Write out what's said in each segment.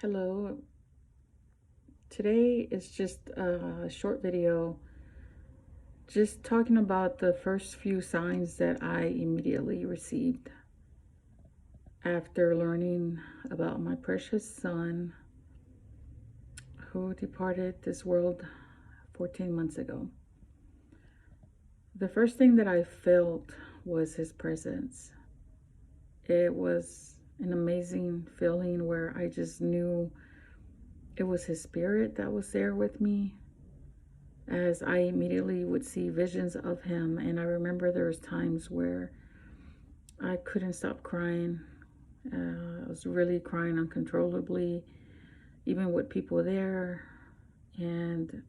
Hello. Today is just a short video just talking about the first few signs that I immediately received after learning about my precious son who departed this world 14 months ago. The first thing that I felt was his presence. It was an amazing feeling where I just knew it was his spirit that was there with me, as I immediately would see visions of him. And I remember there was times where I couldn't stop crying. I was really crying uncontrollably, even with people there. And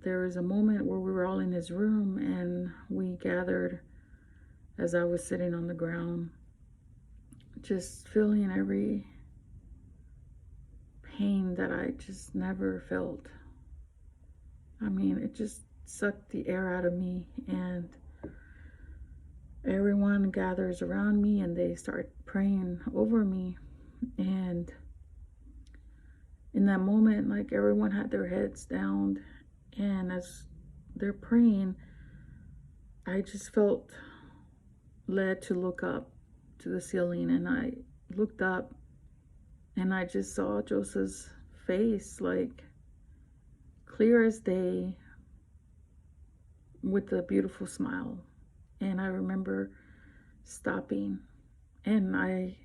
there was a moment where we were all in his room and we gathered as I was sitting on the ground, just feeling every pain that I just never felt. I mean, it just sucked the air out of me, and everyone gathers around me and they start praying over me. And in that moment, like, everyone had their heads down, and as they're praying, I just felt led to look up to the ceiling. And I looked up and I just saw Joseph's face, like clear as day, with a beautiful smile. And I remember stopping and I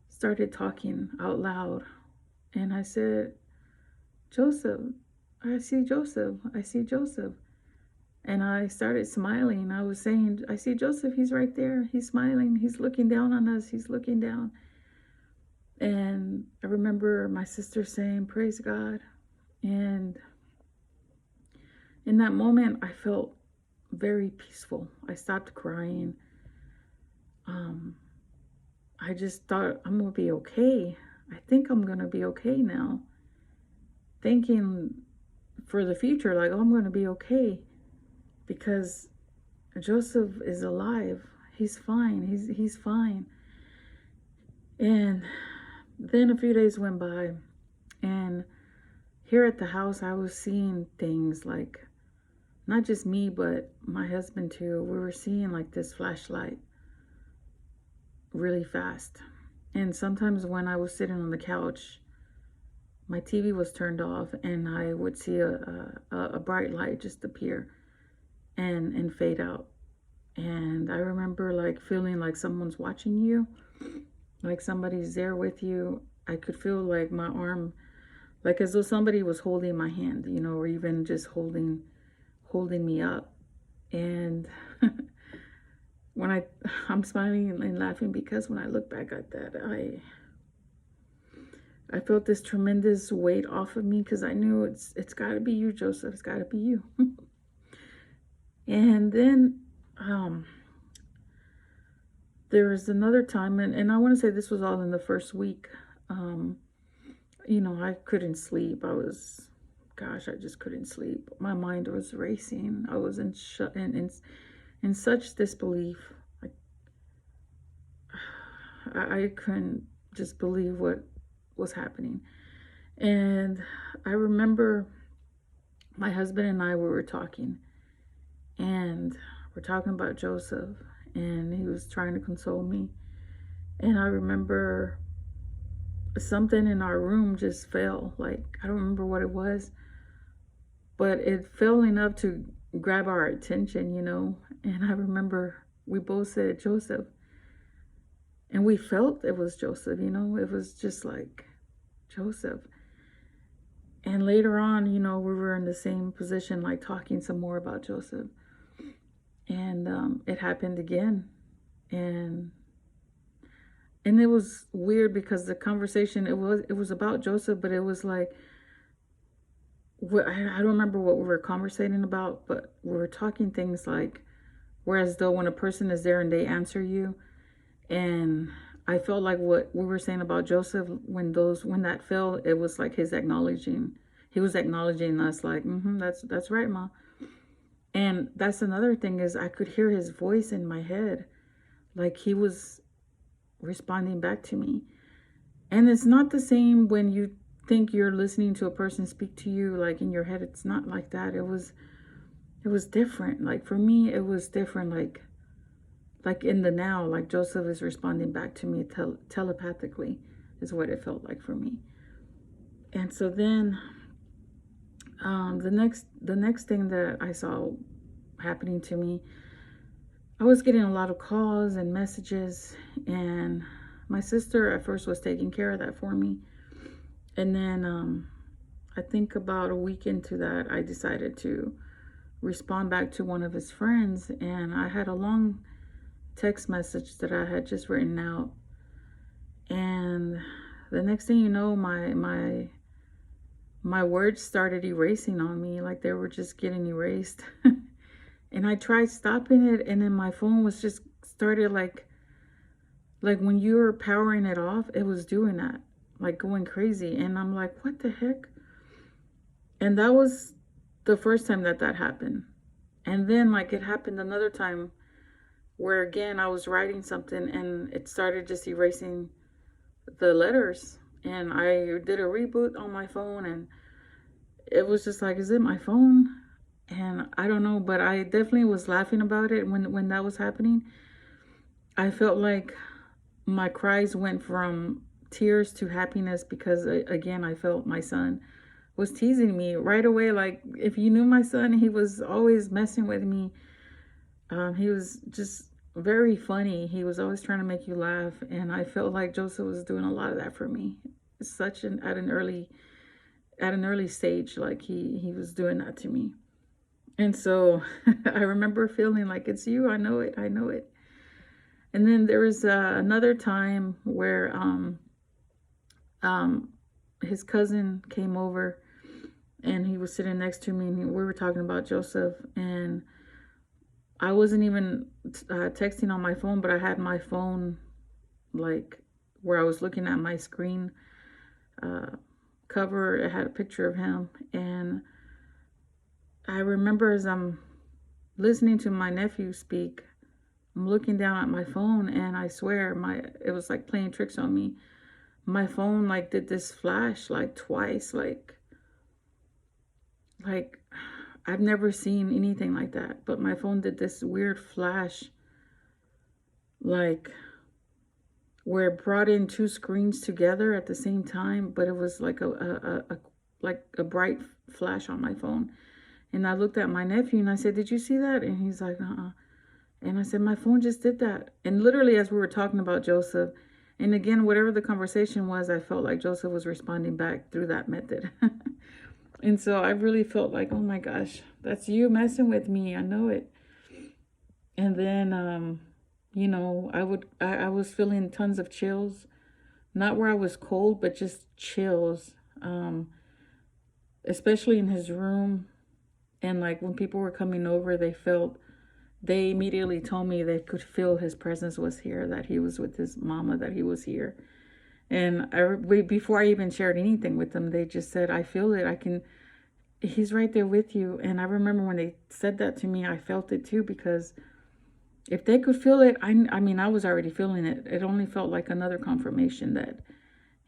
started talking out loud. And I said, "Joseph, I see Joseph, I see Joseph." And I started smiling. I was saying, "I see Joseph, he's right there. He's smiling. He's looking down on us. He's looking down." And I remember my sister saying, "Praise God." And in that moment, I felt very peaceful. I stopped crying. Um, I just thought, I'm going to be okay. I think I'm going to be okay now. Thinking for the future, like, oh, I'm going to be okay because Joseph is alive. He's fine. He's fine. And then a few days went by, and here at the house, I was seeing things like, not just me, but my husband too. We were seeing like this flashlight really fast. And sometimes when I was sitting on the couch, my TV was turned off, and I would see a bright light just appear and fade out. And I remember like feeling like someone's watching you, like somebody's there with you. I could feel like my arm, like as though somebody was holding my hand, or even just holding me up. And when I'm smiling and laughing because when I look back at that, I felt this tremendous weight off of me, because I knew it's got to be you, Joseph. It's got to be you. And then there was another time, and I want to say this was all in the first week. I couldn't sleep. I just couldn't sleep. My mind was racing. I was in such disbelief. I couldn't just believe what was happening. And I remember my husband and I, we were talking, and we're talking about Joseph, and he was trying to console me. And I remember something in our room just fell. Like, I don't remember what it was, but it fell enough to grab our attention. And I remember we both said, "Joseph." And we felt it was Joseph. It was just like Joseph. And later on, we were in the same position, like talking some more about Joseph. And it happened again. And it was weird because the conversation, it was about Joseph, but it was like, I don't remember what we were conversating about, but we were talking things like, whereas though when a person is there and they answer you, and I felt like what we were saying about Joseph, when that fell, it was like he was acknowledging us, like, that's right, Ma. And that's another thing, is I could hear his voice in my head, like he was responding back to me. And it's not the same when you think you're listening to a person speak to you, like in your head. It's not like that. It was different. Like for me, it was different. Like in the now, like Joseph is responding back to me telepathically, is what it felt like for me. And so then, the next thing that I saw happening to me, I was getting a lot of calls and messages, and my sister at first was taking care of that for me. And then, I think about a week into that, I decided to respond back to one of his friends, and I had a long text message that I had just written out. And the next thing you know, my words started erasing on me, like they were just getting erased. And I tried stopping it, and then my phone was just started like when you were powering it off, it was doing that, like going crazy. And I'm like, what the heck? And that was the first time that happened. And then like it happened another time where again I was writing something and it started just erasing the letters. And I did a reboot on my phone, and it was just like, is it my phone? And I don't know, but I definitely was laughing about it when that was happening. I felt like my cries went from tears to happiness because again I felt my son was teasing me right away. Like if you knew my son, he was always messing with me. He was just very funny. He was always trying to make you laugh, and I felt like Joseph was doing a lot of that for me. Such an at an early stage, like he was doing that to me. And so I remember feeling like, it's you. I know it. I know it. And then there was another time where um, his cousin came over, and he was sitting next to me, and we were talking about Joseph. And I wasn't even texting on my phone, but I had my phone like where I was looking at my screen uh, cover. It had a picture of him. And I remember as I'm listening to my nephew speak, I'm looking down at my phone, and I swear it was like playing tricks on me. My phone like did this flash like twice, like I've never seen anything like that. But my phone did this weird flash, like where it brought in two screens together at the same time, but it was like a bright flash on my phone. And I looked at my nephew and I said, "Did you see that?" And he's like, "Uh-uh." And I said, "My phone just did that." And literally, as we were talking about Joseph, and again, whatever the conversation was, I felt like Joseph was responding back through that method. And so I really felt like, oh my gosh, that's you messing with me. I know it. And then, I was feeling tons of chills, not where I was cold, but just chills, especially in his room. And like when people were coming over, they immediately told me they could feel his presence was here, that he was with his mama, that he was here. And before I even shared anything with them, they just said, "I feel it. He's right there with you." And I remember when they said that to me, I felt it too, because if they could feel it, I mean, I was already feeling it. It only felt like another confirmation that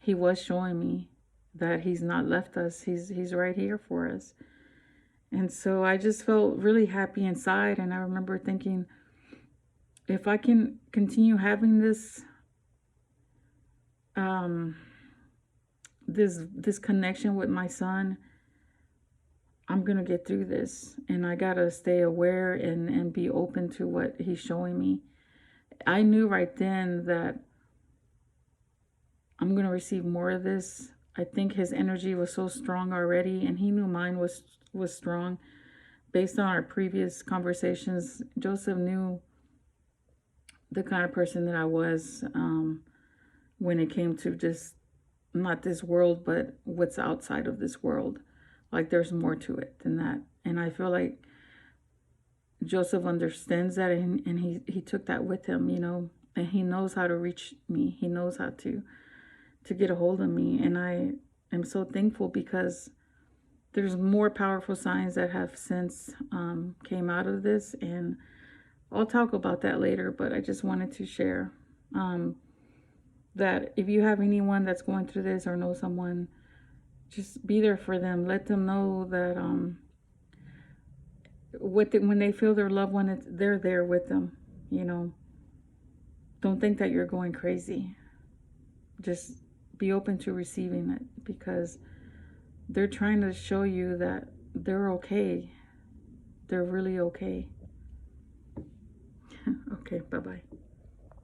he was showing me that he's not left us. He's right here for us. And so I just felt really happy inside. And I remember thinking, if I can continue having um, this connection with my son, I'm gonna get through this. And I gotta stay aware and be open to what he's showing me. I knew right then that I'm gonna receive more of this. I think his energy was so strong already, and he knew mine was strong. Based on our previous conversations, Joseph knew the kind of person that I was, when it came to just not this world, but what's outside of this world. Like there's more to it than that. And I feel like Joseph understands that, and he took that with him, and he knows how to reach me. He knows how to get a hold of me. And I am so thankful because there's more powerful signs that have since came out of this. And I'll talk about that later, but I just wanted to share. The that if you have anyone that's going through this or know someone, just be there for them. Let them know that when they feel their loved one, they're there with them. You know, don't think that you're going crazy. Just be open to receiving it, because they're trying to show you that they're okay. They're really okay. Okay, bye-bye.